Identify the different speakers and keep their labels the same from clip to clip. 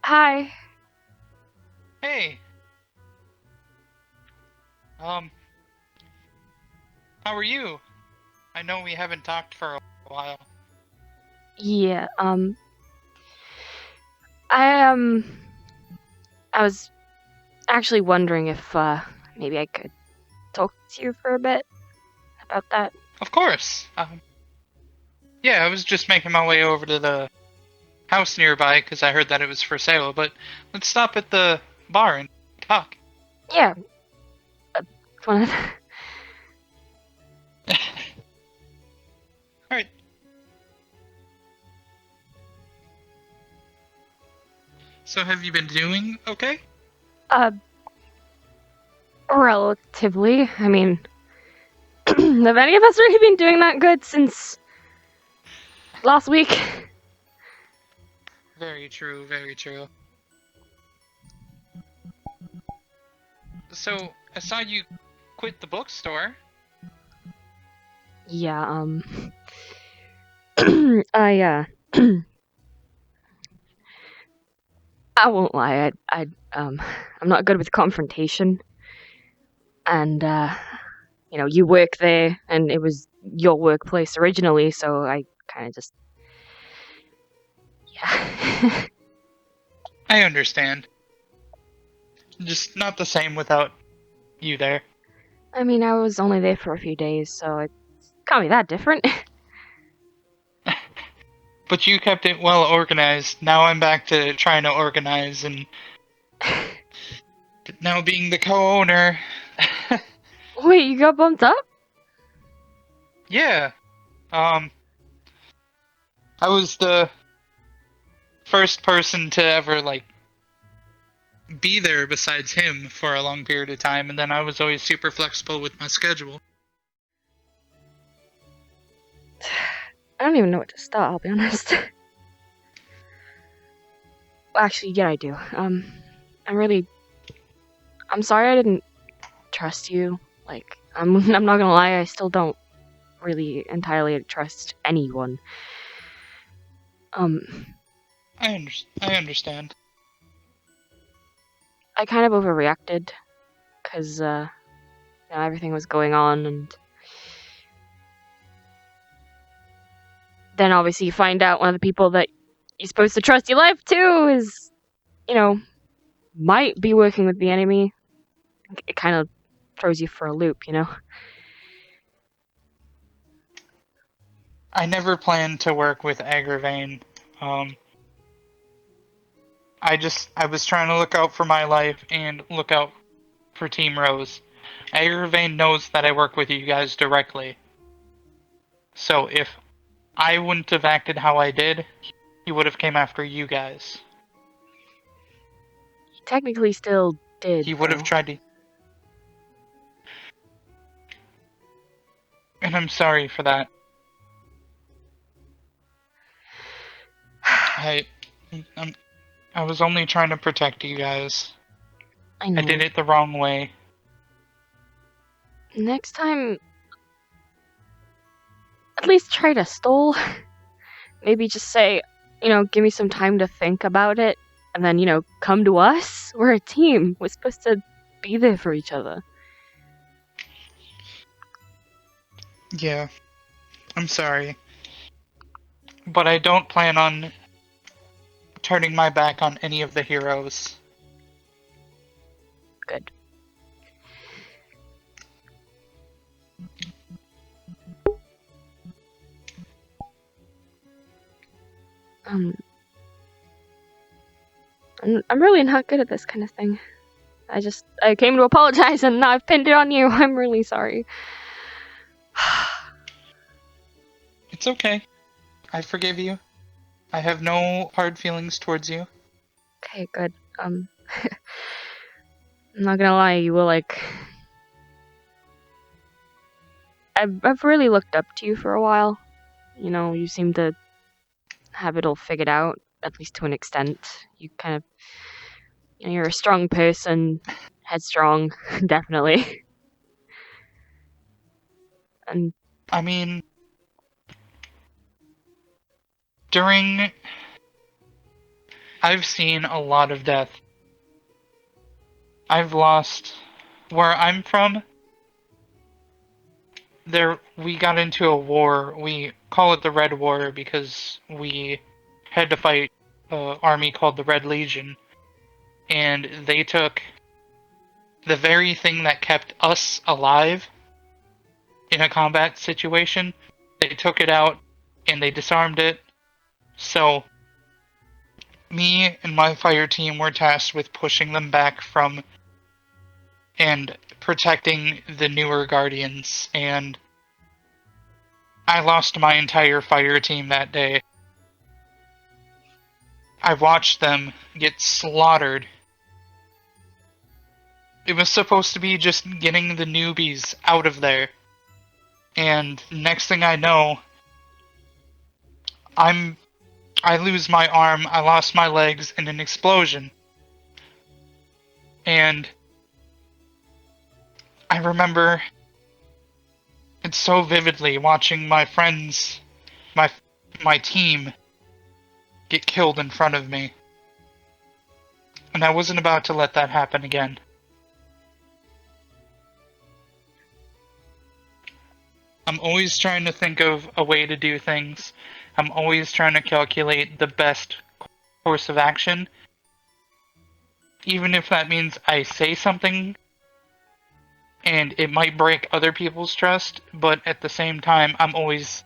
Speaker 1: Hi.
Speaker 2: Hey, um, how are you? I know we haven't talked for a while.
Speaker 1: Yeah, I I was actually wondering if maybe I could talk to you for a bit about that.
Speaker 2: Of course. Yeah, I was just making my way over to the house nearby because I heard that it was for sale, but let's stop at the bar and talk.
Speaker 1: Yeah. Wanna-
Speaker 2: Alright, so have you been doing okay?
Speaker 1: uh relatively. I mean, have any of us really been doing that good since last week?
Speaker 2: Very true, very true. So, I saw you quit the bookstore.
Speaker 1: Yeah, I I won't lie. I'm not good with confrontation, and you work there, and it was your workplace originally, so I kind of just yeah.
Speaker 2: I understand. Just not the same without you there.
Speaker 1: I mean, I was only there for a few days, so it can't be that different.
Speaker 2: But you kept it well organized. Now I'm back to trying to organize and now being the co-owner.
Speaker 1: Wait, you got bumped up?
Speaker 2: Yeah. Um, I was the first person to ever be there besides him for a long period of time, and then I was always super flexible with my schedule.
Speaker 1: I don't even know what to start, I'll be honest. Actually, yeah, I do. I'm sorry I didn't trust you. Like, I'm not gonna lie, I still don't really entirely trust anyone. Um,
Speaker 2: I understand.
Speaker 1: I kind of overreacted, because, everything was going on, and then obviously you find out one of the people that you're supposed to trust your life to is, you know, might be working with the enemy. It kind of throws you for a loop.
Speaker 2: I never planned to work with Agravain. Um, I was trying to look out for my life and look out for Team Rose. Agravain knows that I work with you guys directly. So if I wouldn't have acted how I did, he would have came after you guys.
Speaker 1: He technically still did,
Speaker 2: He would have
Speaker 1: though.
Speaker 2: tried to. And I'm sorry for that. I, I'm, I was only trying to protect you guys.
Speaker 1: I
Speaker 2: I
Speaker 1: know.
Speaker 2: did it the wrong way.
Speaker 1: Next time, at least try to stall. Maybe just say, give me some time to think about it, and then, come to us. We're a team. We're supposed to be there for each other.
Speaker 2: Yeah, I'm sorry. But I don't plan on turning my back on any of the heroes.
Speaker 1: Good. Um, I'm really not good at this kind of thing. I came to apologize, and now I've pinned it on you. I'm really sorry.
Speaker 2: It's okay. I forgive you. I have no hard feelings towards you.
Speaker 1: Okay, good. I'm not gonna lie, you were like, I've really looked up to you for a while. You seem to have it all figured out, at least to an extent. You kind of, you're a strong person, headstrong, definitely. And
Speaker 2: I mean, during. I've seen a lot of death. I've lost where I'm from. We got into a war. We call it the Red War because we had to fight an army called the Red Legion, and they took the very thing that kept us alive in a combat situation. They took it out and they disarmed it. So me and my fire team were tasked with pushing them back from and protecting the newer Guardians, and I lost my entire fire team that day. I watched them get slaughtered. It was supposed to be just getting the newbies out of there. And next thing I know, I lose my arm, I lost my legs in an explosion. And I remember it so vividly watching my friends, my team get killed in front of me. And I wasn't about to let that happen again. I'm always trying to think of a way to do things. I'm always trying to calculate the best course of action. Even if that means I say something and it might break other people's trust, but at the same time, I'm always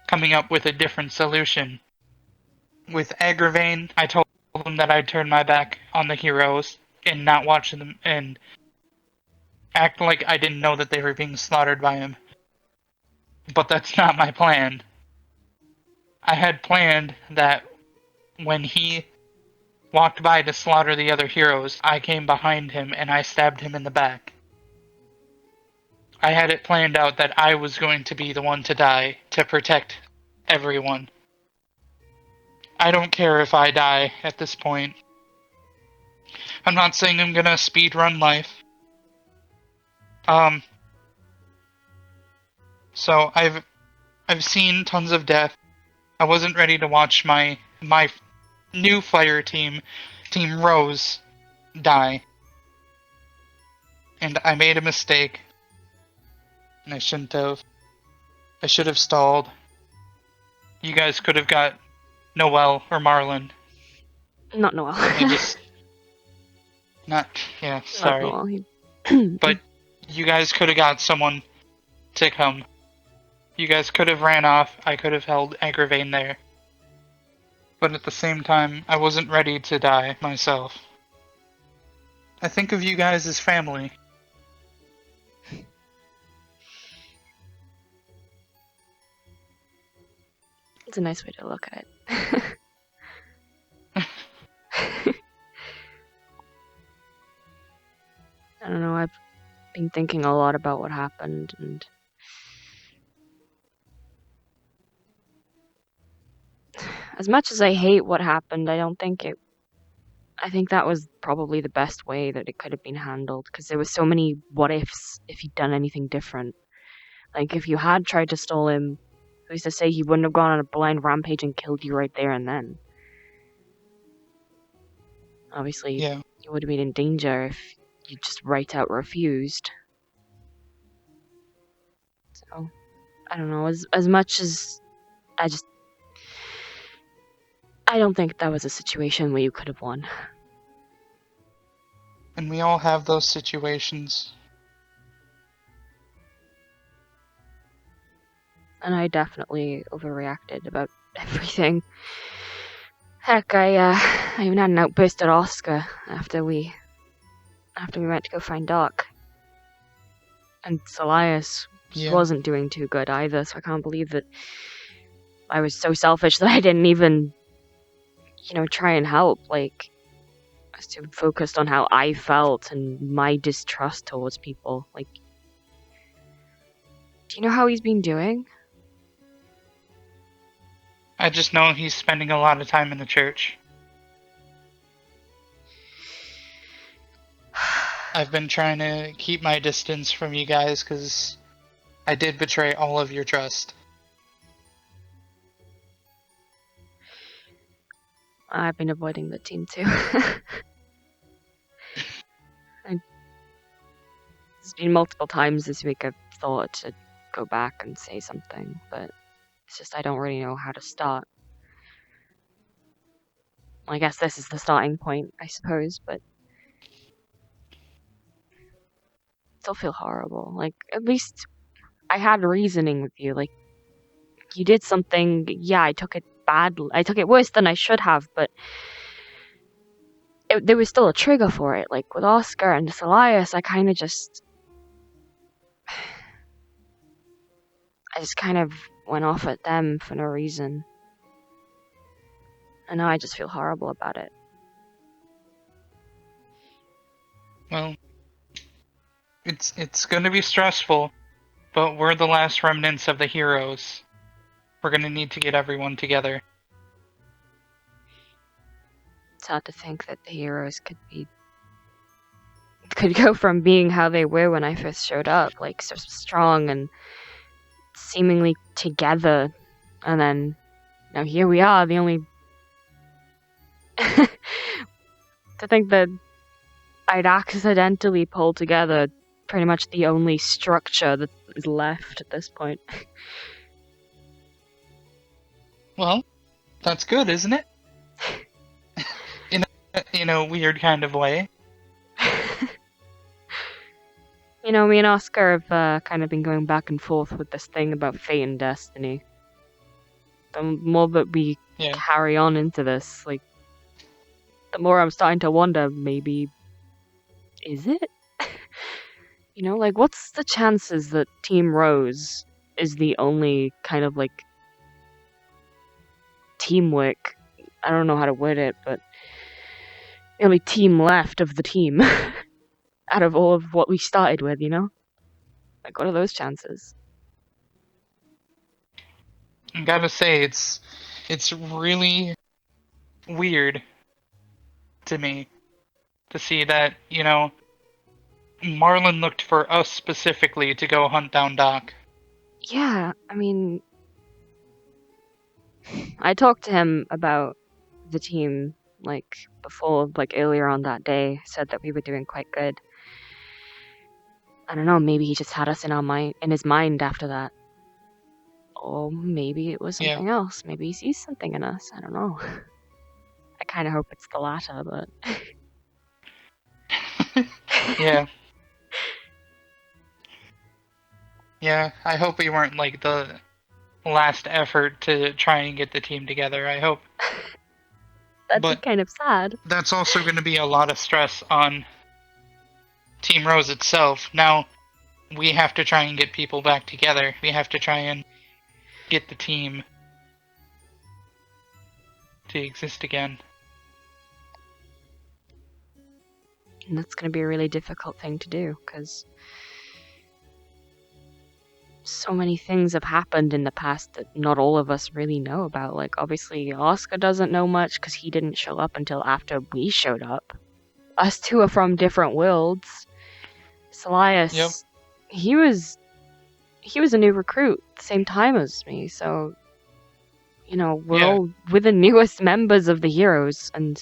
Speaker 2: coming up with a different solution. With Agravain, I told them that I'd turn my back on the heroes and not watch them and act like I didn't know that they were being slaughtered by him. But that's not my plan. I had planned that when he walked by to slaughter the other heroes, I came behind him and I stabbed him in the back. I had it planned out that I was going to be the one to die to protect everyone. I don't care if I die at this point. I'm not saying I'm gonna speedrun life. So I've seen tons of death. I wasn't ready to watch my new fire team, Team Rose, die. And I made a mistake. And I shouldn't have. I should have stalled. You guys could have got Noelle or Marlon.
Speaker 1: Not Noel.
Speaker 2: Yeah, sorry.
Speaker 1: Not Noel.
Speaker 2: But you guys could have got someone to come. You guys could have ran off. I could have held Agravain there. But at the same time, I wasn't ready to die myself. I think of you guys as family.
Speaker 1: It's a nice way to look at it. I don't know, I've been thinking a lot about what happened, and as much as I hate what happened, I think that was probably the best way that it could have been handled, because there was so many what ifs if he'd done anything different. Like, if you had tried to stall him, who's to say he wouldn't have gone on a blind rampage and killed you right there and then? Obviously,
Speaker 2: Yeah.
Speaker 1: you would have been in danger if you just right out refused. So, I don't know, as much as I don't think that was a situation where you could have won.
Speaker 2: And we all have those situations.
Speaker 1: And I definitely overreacted about everything. Heck, I even had an outburst at Oscar after we went to go find Doc. And Solias wasn't doing too good either, so I can't believe that I was so selfish that I didn't even, try and help. Like, I was too focused on how I felt and my distrust towards people. Like, do you know how he's been doing?
Speaker 2: I just know he's spending a lot of time in the church. I've been trying to keep my distance from you guys because I did betray all of your trust.
Speaker 1: I've been avoiding the team too. It's been multiple times this week I've thought to go back and say something, but it's just I don't really know how to start. Well, I guess this is the starting point, I suppose, but still feel horrible. Like, at least I had reasoning with you. Like, you did something, yeah, I took it badly. I took it worse than I should have, but there was still a trigger for it. Like, with Oscar and Elias, I just kind of went off at them for no reason. And now I just feel horrible about it.
Speaker 2: Well, it's gonna be stressful, but we're the last remnants of the heroes. We're gonna need to get everyone together.
Speaker 1: It's hard to think that the heroes could go from being how they were when I first showed up, like so strong and seemingly together, and then now here we are, the only to think that I'd accidentally pulled together pretty much the only structure that is left at this point.
Speaker 2: Well, that's good, isn't it? In a weird kind of way.
Speaker 1: You know, me and Oscar have kind of been going back and forth with this thing about fate and destiny. The more that we carry on into this, like, the more I'm starting to wonder, maybe, is it? You know, like, what's the chances that Team Rose is the only kind of, like, teamwork? I don't know how to word it, but the only team left of the team out of all of what we started with, you know? Like, what are those chances?
Speaker 2: I gotta say, it's really weird to me to see that, you know, Marlon looked for us specifically to go hunt down Doc.
Speaker 1: Yeah, I mean, I talked to him about the team, like, before, like, earlier on that day, said that we were doing quite good. I don't know, maybe he just had us in his mind after that. Or maybe it was something else. Maybe he sees something in us. I don't know. I kind of hope it's the latter, but...
Speaker 2: Yeah. Yeah, I hope we weren't, like, the last effort to try and get the team together, I hope.
Speaker 1: That'd be kind of sad.
Speaker 2: That's also going to be a lot of stress on Team Rose itself. Now, we have to try and get people back together. We have to try and get the team to exist again.
Speaker 1: And that's going to be a really difficult thing to do, because so many things have happened in the past that not all of us really know about. Like, obviously, Oscar doesn't know much because he didn't show up until after we showed up. Us two are from different worlds. Elias, he was a new recruit at the same time as me, so, you know, we're the newest members of the heroes, and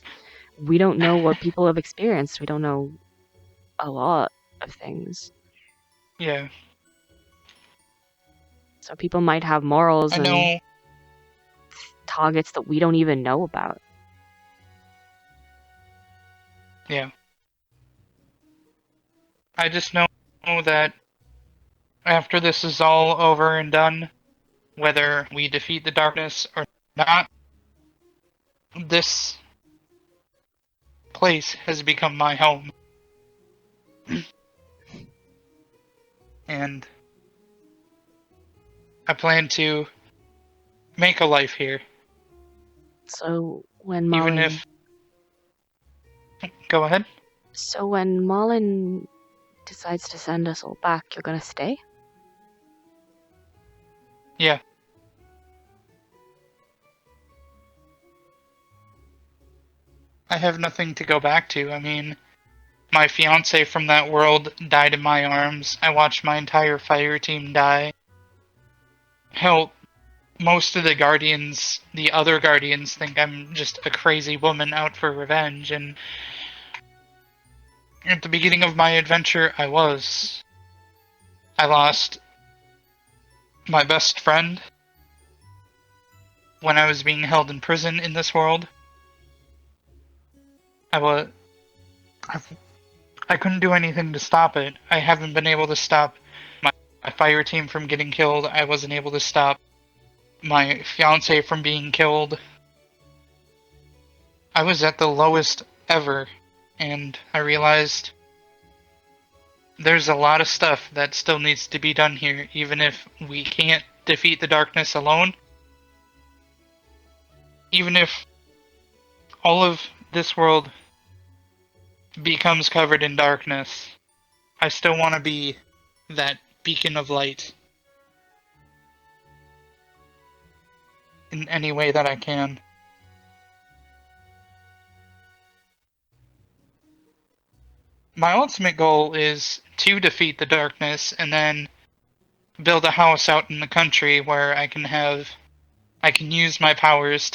Speaker 1: we don't know what people have experienced. We don't know a lot of things.
Speaker 2: Yeah.
Speaker 1: So people might have morals and targets that we don't even know about.
Speaker 2: Yeah. I just know that after this is all over and done, whether we defeat the darkness or not, this place has become my home. And I plan to make a life here.
Speaker 1: So when Marlon...
Speaker 2: Go ahead.
Speaker 1: So when Marlon decides to send us all back, you're gonna stay?
Speaker 2: Yeah. I have nothing to go back to. I mean, my fiance from that world died in my arms. I watched my entire fire team die. Hell, most of the guardians, the other guardians, think I'm just a crazy woman out for revenge, and at the beginning of my adventure, I was. I lost my best friend when I was being held in prison in this world. I was. I couldn't do anything to stop it. I haven't been able to stop my fire team from getting killed. I wasn't able to stop my fiance from being killed. I was at the lowest ever, and I realized there's a lot of stuff that still needs to be done here, even if we can't defeat the darkness alone. Even if all of this world becomes covered in darkness, I still want to be that beacon of light in any way that I can. My ultimate goal is to defeat the darkness and then build a house out in the country where I can use my powers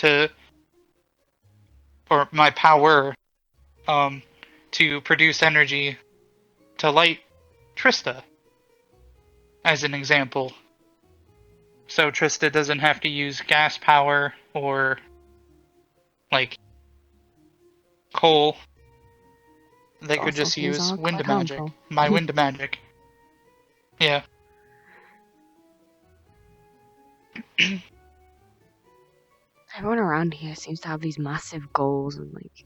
Speaker 2: my power, to produce energy to light Trista, as an example. So Trista doesn't have to use gas power or, like, coal. They could
Speaker 1: Fossil
Speaker 2: just
Speaker 1: fuels
Speaker 2: use
Speaker 1: are
Speaker 2: wind
Speaker 1: quite
Speaker 2: magic.
Speaker 1: harmful.
Speaker 2: My wind magic. Yeah.
Speaker 1: Everyone around here seems to have these massive goals and like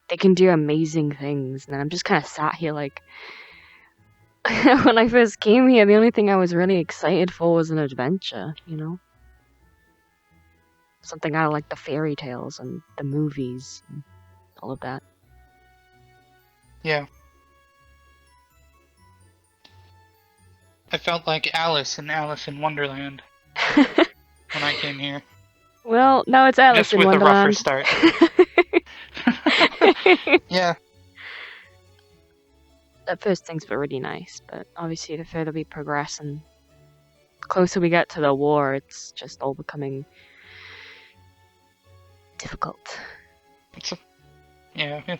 Speaker 1: they can do amazing things, and then I'm just kind of sat here like. When I first came here, the only thing I was really excited for was an adventure, you know? Something out of like the fairy tales and the movies and all of that.
Speaker 2: Yeah. I felt like Alice in Alice in Wonderland when I came here.
Speaker 1: Well, now it's Alice
Speaker 2: Just
Speaker 1: in
Speaker 2: with a rougher
Speaker 1: Wonderland.
Speaker 2: start. Yeah.
Speaker 1: At first, things were really nice, but obviously, the further we progress and closer we get to the war, it's just all becoming difficult.
Speaker 2: It's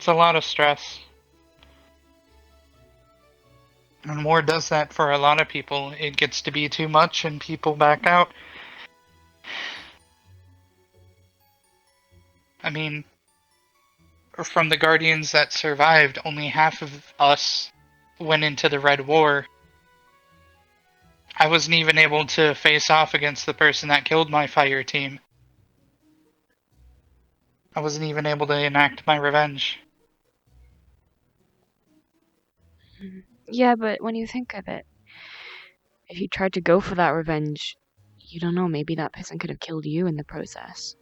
Speaker 2: a lot of stress. And war does that for a lot of people. It gets to be too much and people back out. I mean, from the Guardians that survived, only half of us went into the Red War. I wasn't even able to face off against the person that killed my fire team. I wasn't even able to enact my revenge.
Speaker 1: Yeah, but when you think of it, if you tried to go for that revenge, you don't know, maybe that person could have killed you in the process.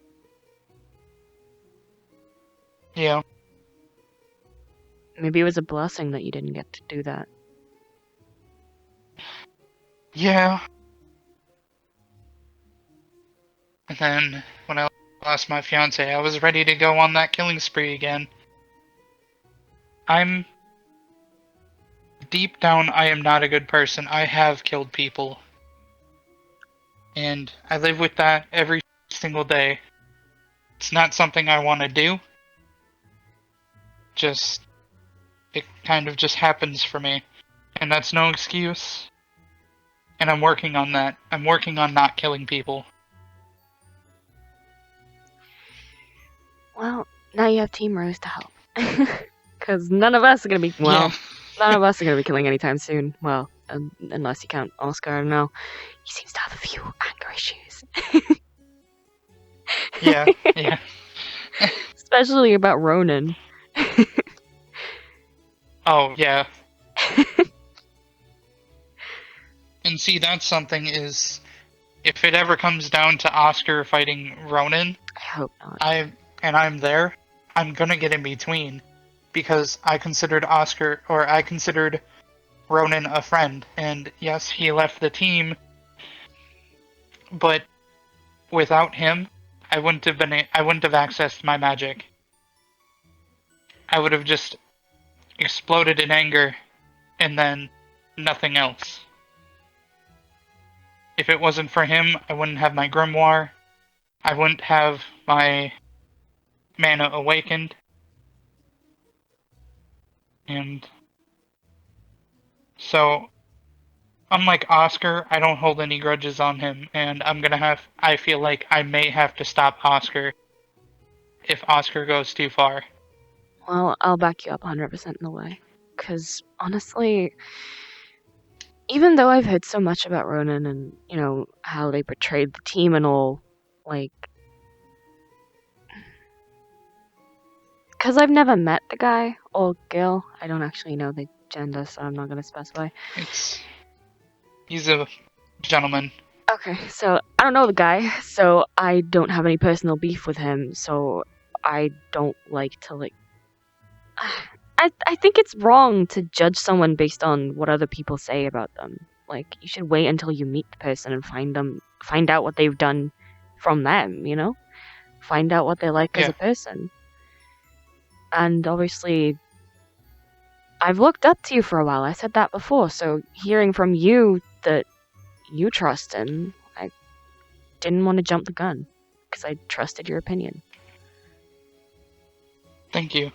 Speaker 2: Yeah.
Speaker 1: Maybe it was a blessing that you didn't get to do that.
Speaker 2: Yeah. And then, when I lost my fiance, I was ready to go on that killing spree again. Deep down, I am not a good person. I have killed people. And I live with that every single day. It's not something I want to do. It kind of just happens for me. And that's no excuse. And I'm working on that. I'm working on not killing people.
Speaker 1: Well, now you have Team Rose to help. Because none of us are going to be,
Speaker 2: Yeah.
Speaker 1: none of us are going to be killing anytime soon. Well, unless you count Oscar, I don't know. He seems to have a few anger issues.
Speaker 2: Yeah.
Speaker 1: Especially about Ronan.
Speaker 2: Oh, yeah. And see, that's something is, if it ever comes down to Oscar fighting Ronan,
Speaker 1: I hope not.
Speaker 2: I'm there, I'm gonna get in between. Because I considered Ronan a friend. And yes, he left the team, but without him, I wouldn't have accessed my magic. I would have just exploded in anger, and then nothing else. If it wasn't for him, I wouldn't have my grimoire. I wouldn't have my mana awakened. And so, unlike Oscar, I don't hold any grudges on him, and I feel like I may have to stop Oscar if Oscar goes too far.
Speaker 1: Well, I'll back you up 100% in the way. Because, honestly, even though I've heard so much about Ronan and, how they portrayed the team and all, like, because I've never met the guy or girl, I don't actually know the gender, so I'm not going to specify.
Speaker 2: He's a gentleman.
Speaker 1: Okay, so I don't know the guy, so I don't have any personal beef with him, so I don't like to, I think it's wrong to judge someone based on what other people say about them. Like, you should wait until you meet the person and find out what they've done from them, Find out what they're like as a person. And obviously, I've looked up to you for a while, I said that before, so hearing from you that you trust him, I didn't want to jump the gun, because I trusted your opinion.
Speaker 2: Thank you.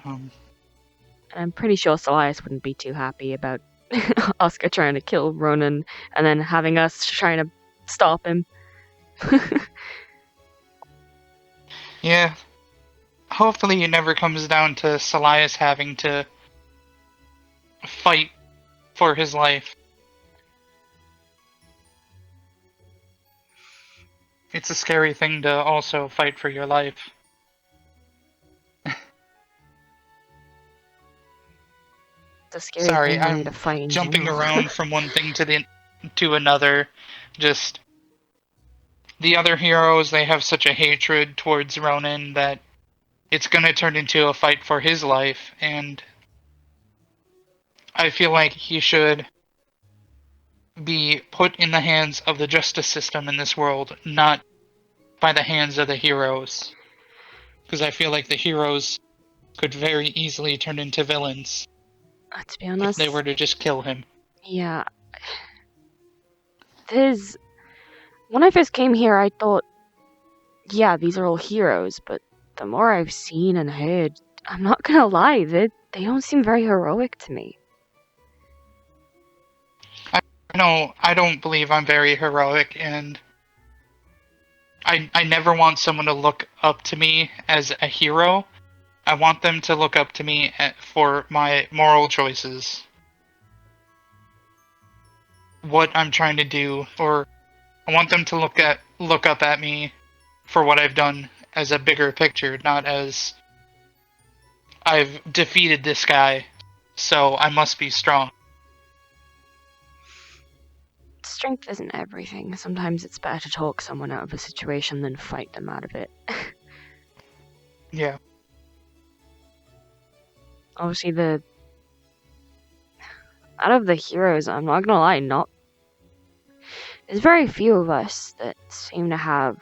Speaker 1: And I'm pretty sure Elias wouldn't be too happy about Oscar trying to kill Ronan and then having us trying to stop him.
Speaker 2: Yeah. Hopefully it never comes down to Elias having to fight for his life. It's a scary thing to also fight for your life.
Speaker 1: It's a scary
Speaker 2: Sorry,
Speaker 1: thing
Speaker 2: I'm
Speaker 1: to fight in
Speaker 2: jumping
Speaker 1: general.
Speaker 2: around from one thing to another. Just the other heroes, they have such a hatred towards Ronan that it's gonna turn into a fight for his life, and I feel like he should be put in the hands of the justice system in this world, not by the hands of the heroes. Because I feel like the heroes could very easily turn into villains.
Speaker 1: To be honest,
Speaker 2: if they were to just kill him.
Speaker 1: Yeah. When I first came here, I thought, yeah, these are all heroes, but the more I've seen and heard, I'm not gonna lie, they don't seem very heroic to me.
Speaker 2: I don't believe I'm very heroic, and I never want someone to look up to me as a hero. I want them to look up to me for my moral choices. What I'm trying to do, or I want them to look up at me for what I've done as a bigger picture, not as I've defeated this guy, so I must be strong.
Speaker 1: Strength isn't everything. Sometimes it's better to talk someone out of a situation than fight them out of it.
Speaker 2: Yeah.
Speaker 1: Obviously, out of the heroes, I'm not gonna lie, there's very few of us that seem to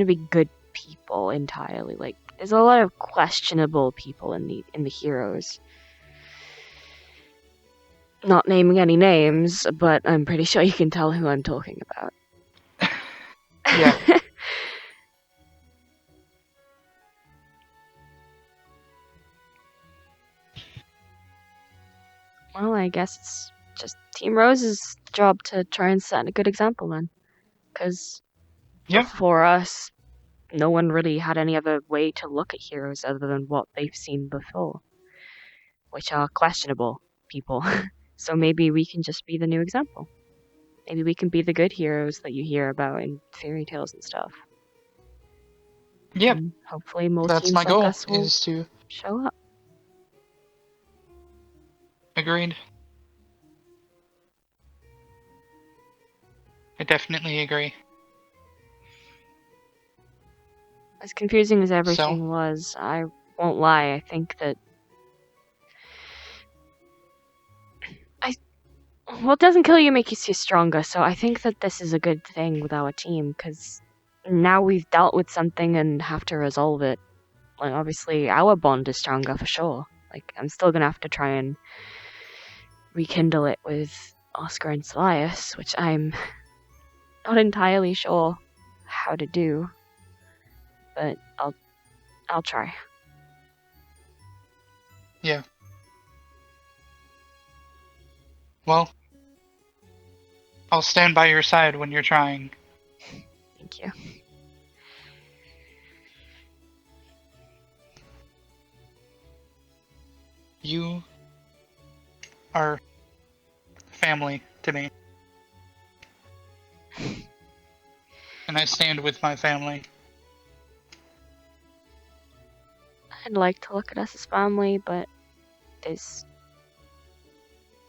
Speaker 1: be good people entirely. Like, there's a lot of questionable people in the heroes. Not naming any names, but I'm pretty sure you can tell who I'm talking about.
Speaker 2: Yeah.
Speaker 1: Well, I guess it's just Team Rose's job to try and set a good example then. Because before us, no one really had any other way to look at heroes other than what they've seen before. Which are questionable people. So maybe we can just be the new example. Maybe we can be the good heroes that you hear about in fairy tales and stuff.
Speaker 2: Yep.
Speaker 1: And hopefully more
Speaker 2: That's
Speaker 1: teams
Speaker 2: my
Speaker 1: like
Speaker 2: goal,
Speaker 1: us will
Speaker 2: is to
Speaker 1: show up.
Speaker 2: Agreed. I definitely agree.
Speaker 1: As confusing as everything was, I won't lie, I think that what doesn't kill you makes you stronger, so I think that this is a good thing with our team, because now we've dealt with something and have to resolve it. Like, obviously, our bond is stronger for sure. Like, I'm still gonna have to try and rekindle it with Oscar and Silius, which I'm not entirely sure how to do, but I'll try.
Speaker 2: Yeah. Well, I'll stand by your side when you're trying.
Speaker 1: Thank you.
Speaker 2: You are family to me. And I stand with my family.
Speaker 1: I'd like to look at us as family, but there's,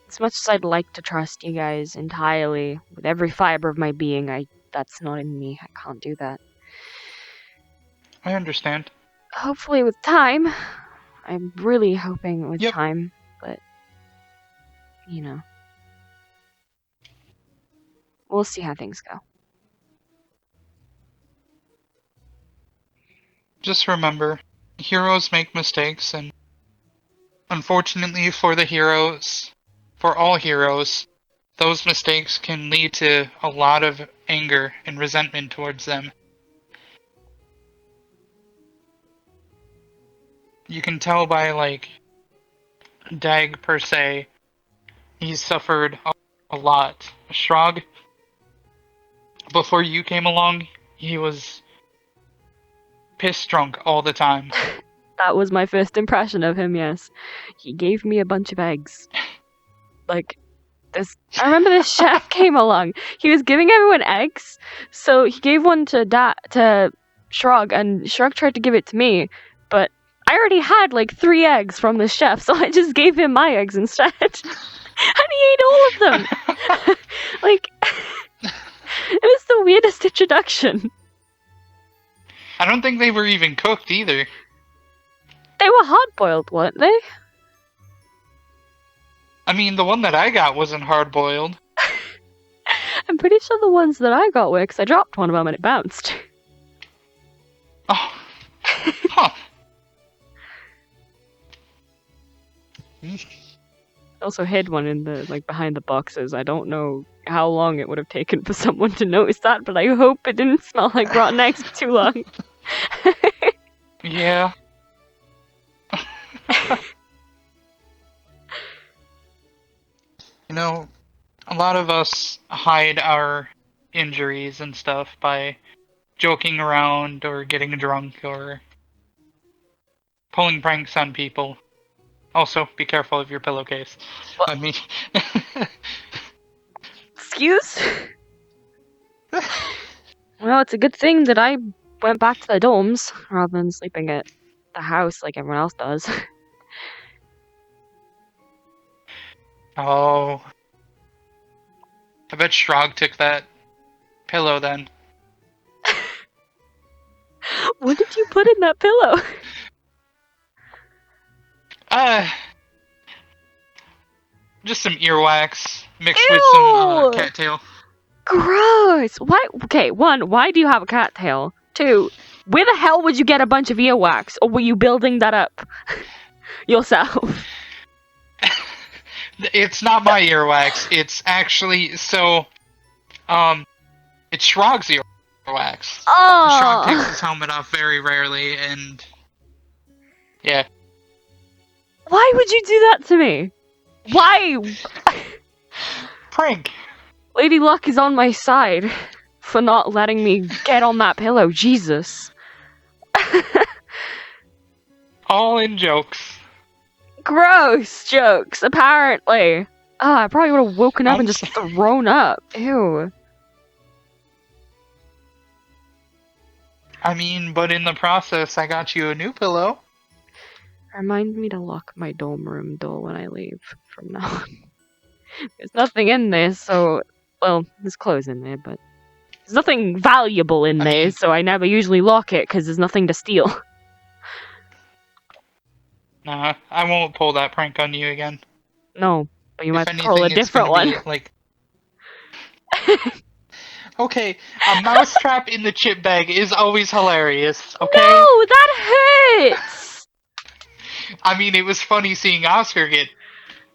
Speaker 1: as much as I'd like to trust you guys entirely with every fiber of my being, that's not in me. I can't do that.
Speaker 2: I understand.
Speaker 1: Hopefully with time. I'm really hoping with
Speaker 2: Yep.
Speaker 1: time, but you know. We'll see how things go.
Speaker 2: Just remember, heroes make mistakes, and unfortunately for the heroes, for all heroes, those mistakes can lead to a lot of anger and resentment towards them. You can tell by, like, Dag per se, he's suffered a lot. Shrog, before you came along, he was pissed drunk all the time.
Speaker 1: That was my first impression of him, yes. He gave me a bunch of eggs. Like, I remember this chef came along. He was giving everyone eggs, so he gave one to Shrug, and Shrug tried to give it to me, but I already had like 3 eggs from the chef, so I just gave him my eggs instead. And he ate all of them. Like, it was the weirdest introduction.
Speaker 2: I don't think they were even cooked either.
Speaker 1: They were hard-boiled, weren't they?
Speaker 2: I mean, the one that I got wasn't hard-boiled.
Speaker 1: I'm pretty sure the ones that I got were, because I dropped one of them and it bounced.
Speaker 2: Oh. Huh.
Speaker 1: I also hid one in the, like, behind the boxes. I don't know how long it would have taken for someone to notice that, but I hope it didn't smell like rotten eggs for too long.
Speaker 2: Yeah. You know, a lot of us hide our injuries and stuff by joking around or getting drunk or pulling pranks on people. Also, be careful of your pillowcase.
Speaker 1: What?
Speaker 2: I mean...
Speaker 1: Excuse? Well, it's a good thing that I went back to the dorms rather than sleeping at the house like everyone else does.
Speaker 2: Oh. I bet Shrog took that pillow then.
Speaker 1: What did you put in that pillow?
Speaker 2: Just some earwax mixed
Speaker 1: Ew!
Speaker 2: with some cattail.
Speaker 1: Gross! Why? Okay, 1, why do you have a cattail? 2, where the hell would you get a bunch of earwax? Or were you building that up yourself?
Speaker 2: It's not my earwax. It's actually it's Shrog's earwax.
Speaker 1: Oh!
Speaker 2: Shrog takes his helmet off very rarely, and yeah.
Speaker 1: Why would you do that to me? Why?
Speaker 2: Prank.
Speaker 1: Lady Luck is on my side for not letting me get on that pillow. Jesus.
Speaker 2: All in jokes.
Speaker 1: Gross jokes, apparently. I probably would have woken up and just thrown up. Ew.
Speaker 2: I mean, but in the process, I got you a new pillow.
Speaker 1: Remind me to lock my dorm room door when I leave from now on. There's nothing in there, so... Well, there's clothes in there, but... There's nothing valuable in there, so I never usually lock it, because there's nothing to steal.
Speaker 2: Nah, I won't pull that prank on you again.
Speaker 1: No, but you might
Speaker 2: If
Speaker 1: pull a
Speaker 2: anything, it's
Speaker 1: different
Speaker 2: gonna
Speaker 1: one.
Speaker 2: be, like... Okay, a mousetrap in the chip bag is always hilarious, okay?
Speaker 1: No, that hurts!
Speaker 2: I mean, it was funny seeing Oscar get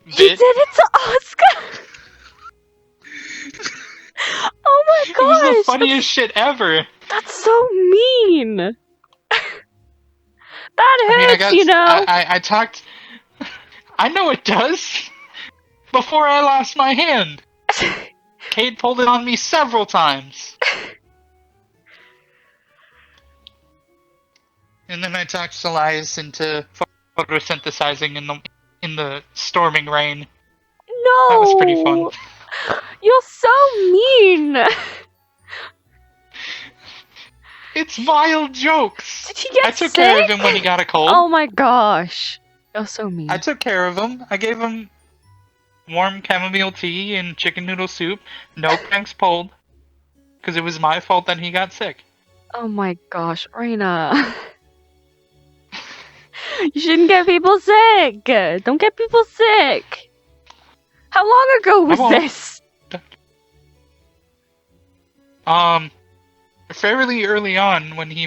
Speaker 1: You
Speaker 2: bit.
Speaker 1: did it to Oscar! Oh my
Speaker 2: It was the
Speaker 1: gosh!
Speaker 2: funniest shit ever.
Speaker 1: That's so mean! That
Speaker 2: I mean,
Speaker 1: hurts, you know?
Speaker 2: I talked. I know it does. Before I lost my hand, Kate pulled it on me several times. And then I talked Elias into photosynthesizing in the storming rain. That was pretty fun.
Speaker 1: No! You're so mean!
Speaker 2: It's vile jokes.
Speaker 1: Did he get
Speaker 2: I took
Speaker 1: sick?
Speaker 2: care of him when he got a cold.
Speaker 1: Oh my gosh. You're so mean.
Speaker 2: I took care of him. I gave him warm chamomile tea and chicken noodle soup. No pranks pulled. Because it was my fault that he got sick.
Speaker 1: Oh my gosh, Rayna. You shouldn't get people sick! Don't get people sick! How long ago was this?
Speaker 2: Fairly early on when he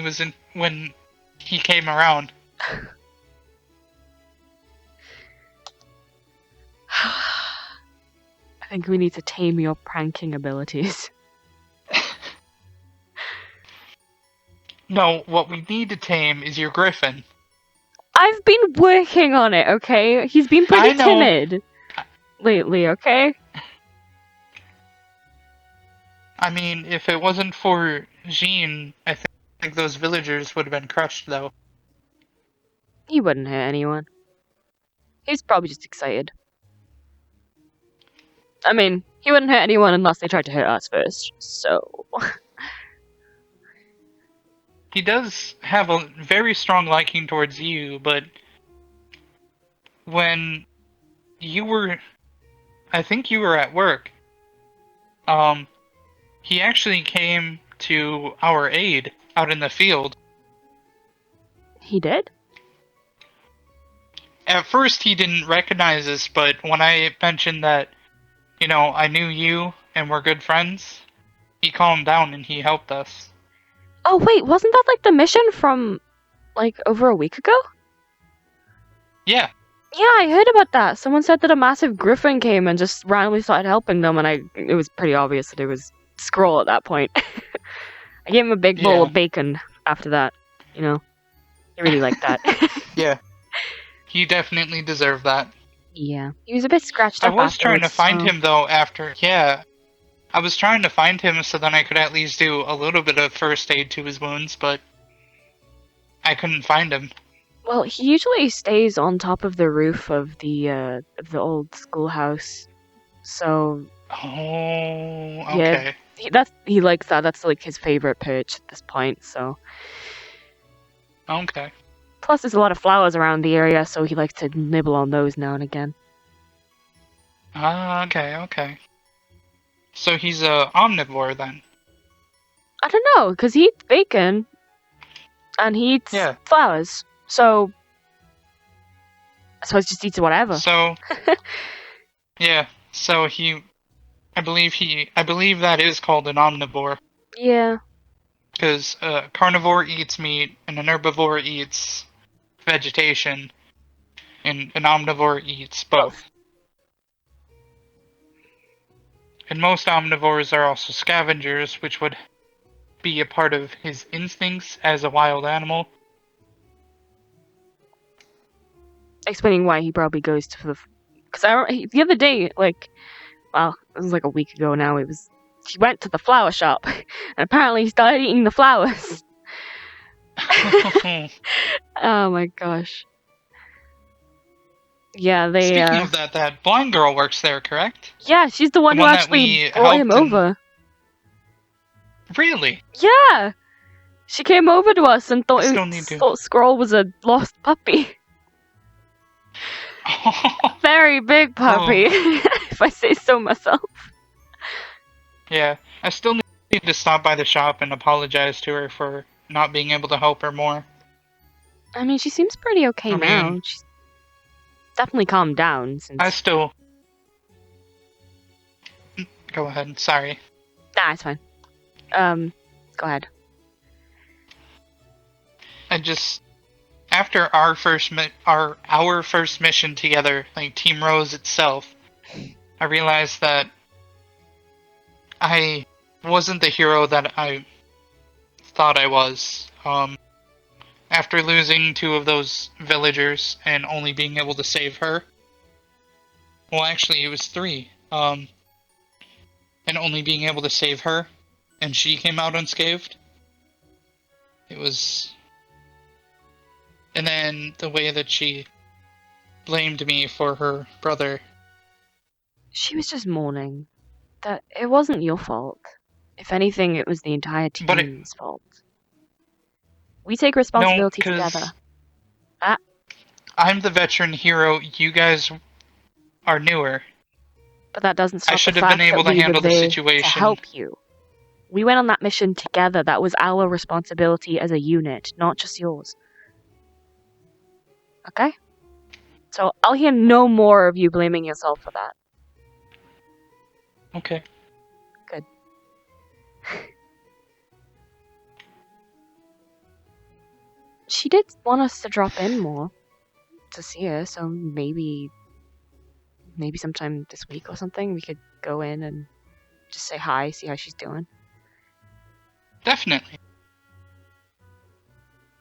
Speaker 2: came around.
Speaker 1: I think we need to tame your pranking abilities.
Speaker 2: No, what we need to tame is your griffin.
Speaker 1: I've been working on it, okay? He's been pretty timid lately, okay?
Speaker 2: I mean, if it wasn't for Jean, I think those villagers would have been crushed, though.
Speaker 1: He wouldn't hurt anyone. He's probably just excited. I mean, he wouldn't hurt anyone unless they tried to hurt us first, so...
Speaker 2: He does have a very strong liking towards you, but when you were... I think you were at work. He actually came to our aid out in the field.
Speaker 1: He did?
Speaker 2: At first he didn't recognize us, but when I mentioned that, you know, I knew you and we're good friends, he calmed down and he helped us.
Speaker 1: Oh wait, wasn't that like the mission from, like, over a week ago?
Speaker 2: Yeah.
Speaker 1: Yeah, I heard about that. Someone said that a massive griffin came and just randomly started helping them, and it was pretty obvious that it was Scroll at that point. I gave him a big bowl of bacon after that, you know. I really liked that.
Speaker 2: Yeah. He definitely deserved that.
Speaker 1: Yeah. He was a bit scratched up
Speaker 2: I was trying to
Speaker 1: afterwards,
Speaker 2: find
Speaker 1: so...
Speaker 2: him, though, after... Yeah. I was trying to find him so then I could at least do a little bit of first aid to his wounds, but I couldn't find him.
Speaker 1: Well, he usually stays on top of the roof of the old schoolhouse, so...
Speaker 2: Oh, okay.
Speaker 1: Yeah, he likes that. That's like his favorite perch at this point, so...
Speaker 2: Okay.
Speaker 1: Plus, there's a lot of flowers around the area, so he likes to nibble on those now and again.
Speaker 2: Ah, okay. So he's a omnivore, then?
Speaker 1: I don't know, because he eats bacon, and he eats flowers, so... I suppose he just eats whatever.
Speaker 2: So... yeah, so I believe that is called an omnivore.
Speaker 1: Yeah.
Speaker 2: Because a carnivore eats meat, and an herbivore eats vegetation, and an omnivore eats both. And most omnivores are also scavengers, which would be a part of his instincts as a wild animal.
Speaker 1: Explaining why he probably goes to the... Because the other day, like... Well, it was like a week ago now, he went to the flower shop, and apparently he started eating the flowers. Oh my gosh. Yeah, they...
Speaker 2: Speaking of that blind girl works there, correct?
Speaker 1: Yeah, she's the one who actually brought him over.
Speaker 2: Really?
Speaker 1: Yeah! She came over to us and thought Scroll was a lost puppy. Very big puppy, if I say so myself.
Speaker 2: Yeah, I still need to stop by the shop and apologize to her for not being able to help her more.
Speaker 1: I mean, she seems pretty okay now. She's definitely calmed down since...
Speaker 2: I still... Go ahead, sorry.
Speaker 1: Nah, it's fine. Go ahead.
Speaker 2: after our first mission together, like Team Rose itself, I realized that I wasn't the hero that I thought I was. After losing two of those villagers and only being able to save her. Well, actually, it was three. And only being able to save her, and she came out unscathed. It was. And then the way that she blamed me for her brother.
Speaker 1: She was just mourning. That it wasn't your fault. If anything, it was the entire
Speaker 2: But
Speaker 1: team's fault. We take
Speaker 2: no,
Speaker 1: responsibility together.
Speaker 2: because
Speaker 1: Ah,
Speaker 2: I'm the veteran hero, you guys are newer.
Speaker 1: but that doesn't
Speaker 2: I
Speaker 1: stop the
Speaker 2: should have been
Speaker 1: fact
Speaker 2: able
Speaker 1: that
Speaker 2: to
Speaker 1: we were
Speaker 2: handle the
Speaker 1: there to
Speaker 2: situation.
Speaker 1: help you. We went on that mission together. That was our responsibility as a unit, not just yours. Okay? So I'll hear no more of you blaming yourself for that.
Speaker 2: Okay.
Speaker 1: Good. She did want us to drop in more to see her, so maybe sometime this week or something we could go in and just say hi, see how she's doing.
Speaker 2: Definitely.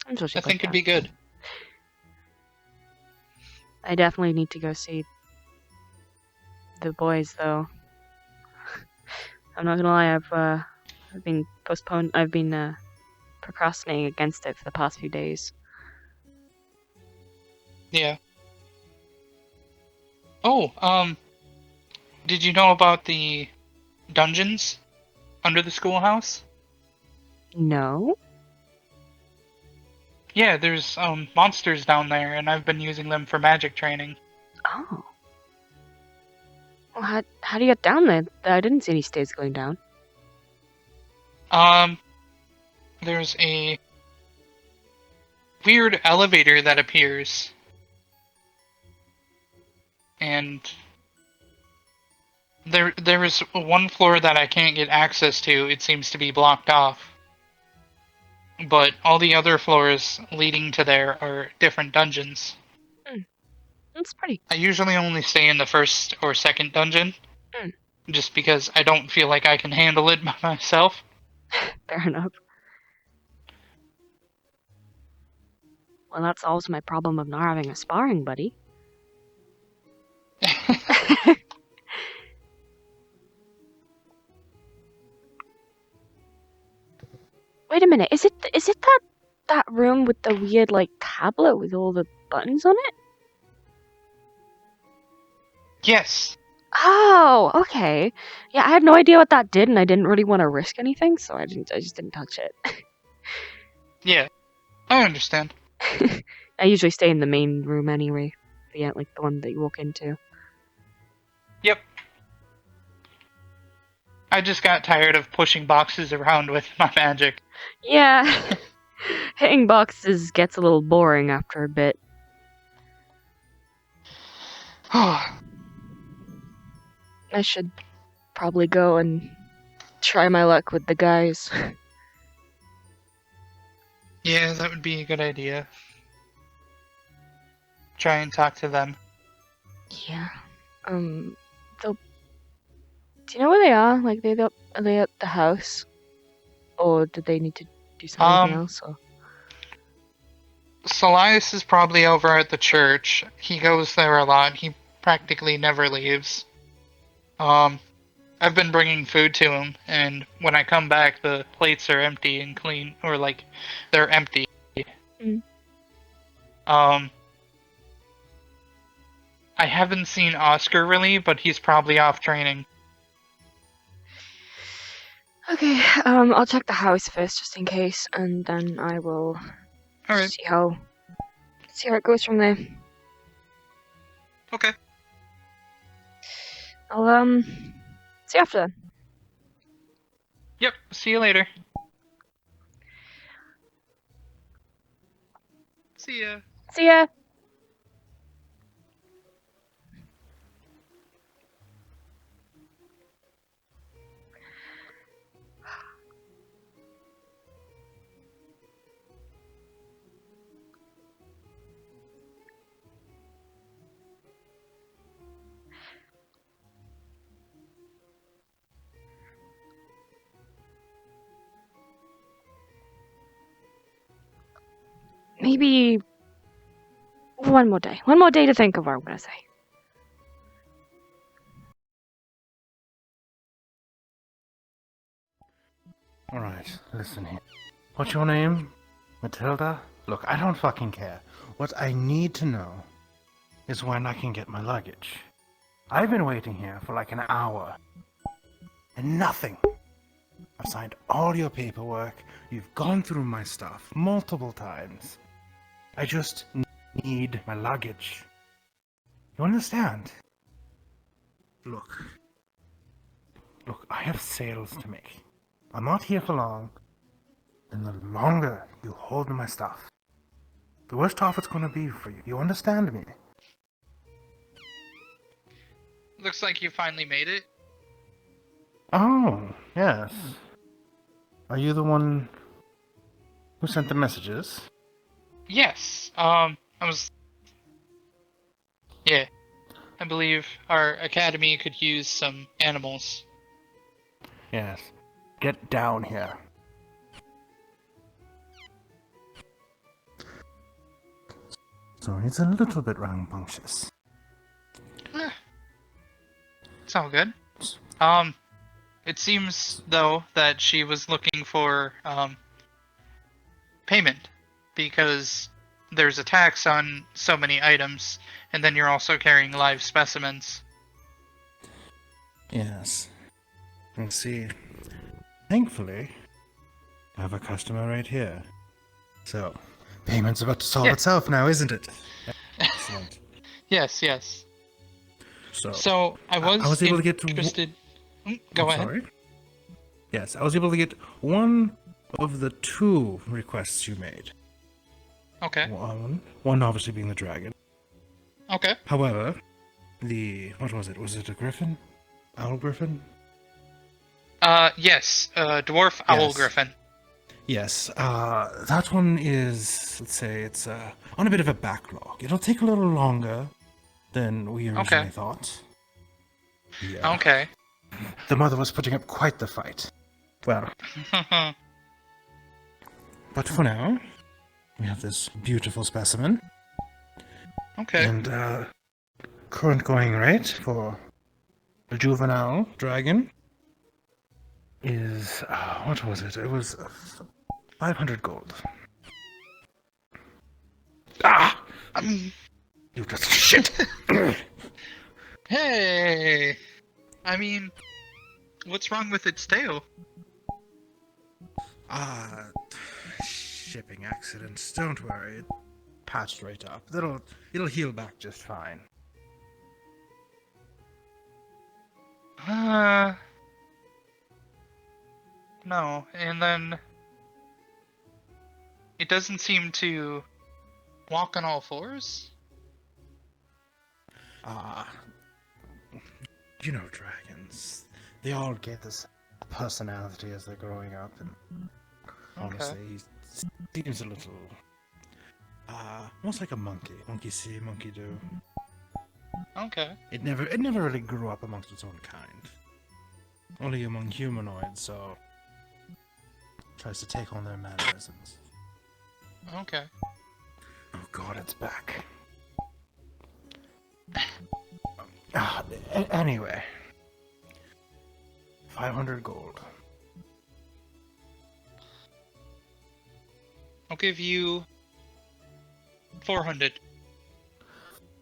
Speaker 1: I'm sure she'd
Speaker 2: I think it'd be good.
Speaker 1: I definitely need to go see the boys, though. I'm not gonna lie, I've been procrastinating against it for the past few days.
Speaker 2: Yeah. Oh, did you know about the dungeons under the schoolhouse?
Speaker 1: No?
Speaker 2: Yeah, there's monsters down there, and I've been using them for magic training.
Speaker 1: Oh. Well, how do you get down there? I didn't see any stairs going down.
Speaker 2: Um, there's a weird elevator that appears, and there is one floor that I can't get access to. It seems to be blocked off. But all the other floors leading to there are different dungeons.
Speaker 1: That's pretty.
Speaker 2: I usually only stay in the first or second dungeon,
Speaker 1: Mm.
Speaker 2: just because I don't feel like I can handle it by myself.
Speaker 1: Fair enough. Well, that solves my problem of not having a sparring buddy. Wait a minute, is it that room with the weird like tablet with all the buttons on it?
Speaker 2: Yes.
Speaker 1: Oh, okay. Yeah, I had no idea what that did, and I didn't really want to risk anything, so I just didn't touch it.
Speaker 2: Yeah, I understand.
Speaker 1: I usually stay in the main room anyway. Yeah, like the one that you walk into.
Speaker 2: Yep. I just got tired of pushing boxes around with my magic.
Speaker 1: Yeah. Hitting boxes gets a little boring after a bit. I should probably go and try my luck with the guys.
Speaker 2: Yeah, that would be a good idea. Try and talk to them.
Speaker 1: Yeah. Do you know where they are? Like, are they at the house? Or did they need to do something else? Or?
Speaker 2: Solias is probably over at the church. He goes there a lot. He practically never leaves. I've been bringing food to him, and when I come back, the plates are empty and clean, or like, they're empty.
Speaker 1: Mm.
Speaker 2: I haven't seen Oscar really, but he's probably off training.
Speaker 1: Okay, I'll check the house first, just in case, and then I will
Speaker 2: Alright.
Speaker 1: see how it goes from there.
Speaker 2: Okay.
Speaker 1: I'll see you after.
Speaker 2: Yep, see you later. See ya.
Speaker 1: See ya. maybe one more day. One more day to think of what I'm gonna say.
Speaker 3: Alright, listen here. What's your name? Matilda? Look, I don't fucking care. What I need to know is when I can get my luggage. I've been waiting here for like an hour. And nothing. I've signed all your paperwork. You've gone through my stuff multiple times. I just need my luggage. You understand? Look. Look, I have sales to make. I'm not here for long. And the longer you hold my stuff, the worse off it's gonna be for you. You understand me?
Speaker 2: Looks like you finally made it.
Speaker 3: Oh, yes. Are you the one who sent the messages?
Speaker 2: Yes. Yeah. I believe our academy could use some animals.
Speaker 3: Yes. Get down here. So it's a little bit rambunctious.
Speaker 2: It's all good. It seems, though, that she was looking for, payment. Because there's a tax on so many items, and then you're also carrying live specimens.
Speaker 3: Yes. And see, thankfully, I have a customer right here. So, payment's about to solve itself now, isn't it? Excellent.
Speaker 2: Yes, yes.
Speaker 3: So,
Speaker 2: So, I was
Speaker 3: able to get
Speaker 2: interested... Go ahead.
Speaker 3: Sorry? Yes, I was able to get one of the two requests you made.
Speaker 2: Okay.
Speaker 3: One obviously being the dragon.
Speaker 2: Okay.
Speaker 3: However, what was it? Was it a griffin? Owl griffin?
Speaker 2: Yes. Dwarf owl
Speaker 3: Yes.
Speaker 2: griffin.
Speaker 3: Yes, that one is, let's say, it's on a bit of a backlog. It'll take a little longer than we originally thought. Yeah.
Speaker 2: Okay.
Speaker 3: The mother was putting up quite the fight. Well, but for now, we have this beautiful specimen.
Speaker 2: Okay.
Speaker 3: And, current going rate for the juvenile dragon is, what was it? It was 500 gold. Ah! You just shit!
Speaker 2: Hey! I mean, what's wrong with its tail?
Speaker 3: Shipping accidents. Don't worry. It patched right up. It'll heal back just fine.
Speaker 2: No. And then it doesn't seem to walk on all fours?
Speaker 3: You know dragons. They all get this personality as they're growing up, and honestly, he seems a little, almost like a monkey. Monkey see, monkey do.
Speaker 2: Okay.
Speaker 3: It never really grew up amongst its own kind. Only among humanoids, so tries to take on their mannerisms.
Speaker 2: Okay.
Speaker 3: Oh god, it's back. Anyway. 500 gold.
Speaker 2: I'll give you 400.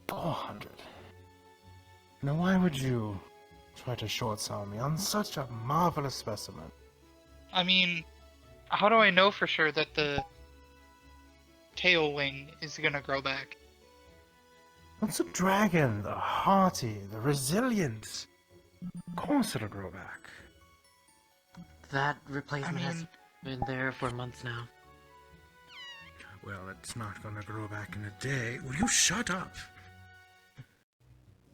Speaker 3: 400? Now why would you try to short sell me on such a marvelous specimen?
Speaker 2: I mean, how do I know for sure that the tail wing is gonna grow back?
Speaker 3: It's a dragon, the hearty, the resilient. Of course it'll grow back.
Speaker 4: That replacement has been there for months now.
Speaker 3: Well, it's not gonna grow back in a day. Will you shut up?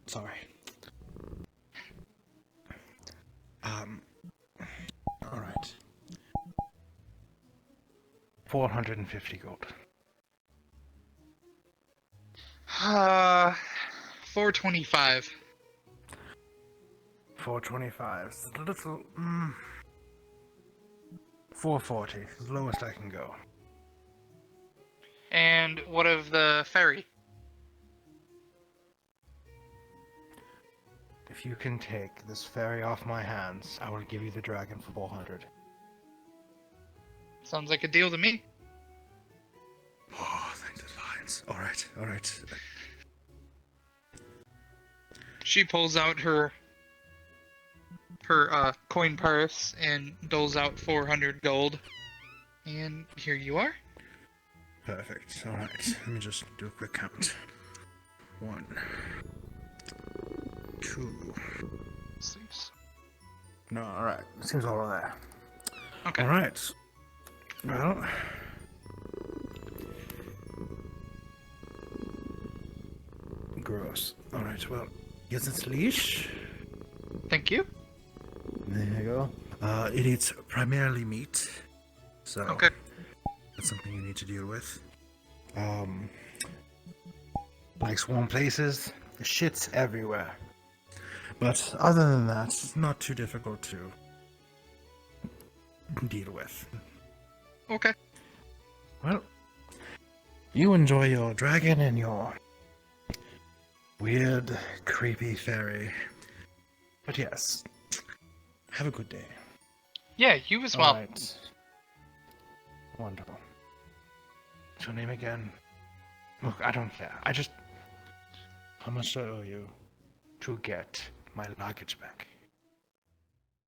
Speaker 3: Sorry. Alright. 450 gold.
Speaker 2: 425.
Speaker 3: 425. It's a little, 440. The lowest I can go.
Speaker 2: And what of the ferry?
Speaker 3: If you can take this ferry off my hands, I will give you the dragon for 400.
Speaker 2: Sounds like a deal to me.
Speaker 3: Oh, thank the lines. Alright.
Speaker 2: She pulls out her coin purse and doles out 400 gold. And here you are.
Speaker 3: Perfect. Alright, let me just do a quick count. 1, 2.
Speaker 2: 6.
Speaker 3: No, alright. Seems all there.
Speaker 2: Okay.
Speaker 3: Alright. Well. Gross. Alright, well, here's its leash.
Speaker 2: Thank you.
Speaker 3: There you go. It eats primarily meat. So
Speaker 2: Okay.
Speaker 3: that's something you need to deal with. Likes warm places. The shit's everywhere. But other than that, it's not too difficult to deal with.
Speaker 2: Okay.
Speaker 3: Well, you enjoy your dragon and your weird, creepy fairy. But yes, have a good day.
Speaker 2: Yeah, you as well.
Speaker 3: Alright. Wonderful. What's your name again? Look, I don't care. How much do I owe you to get my luggage back?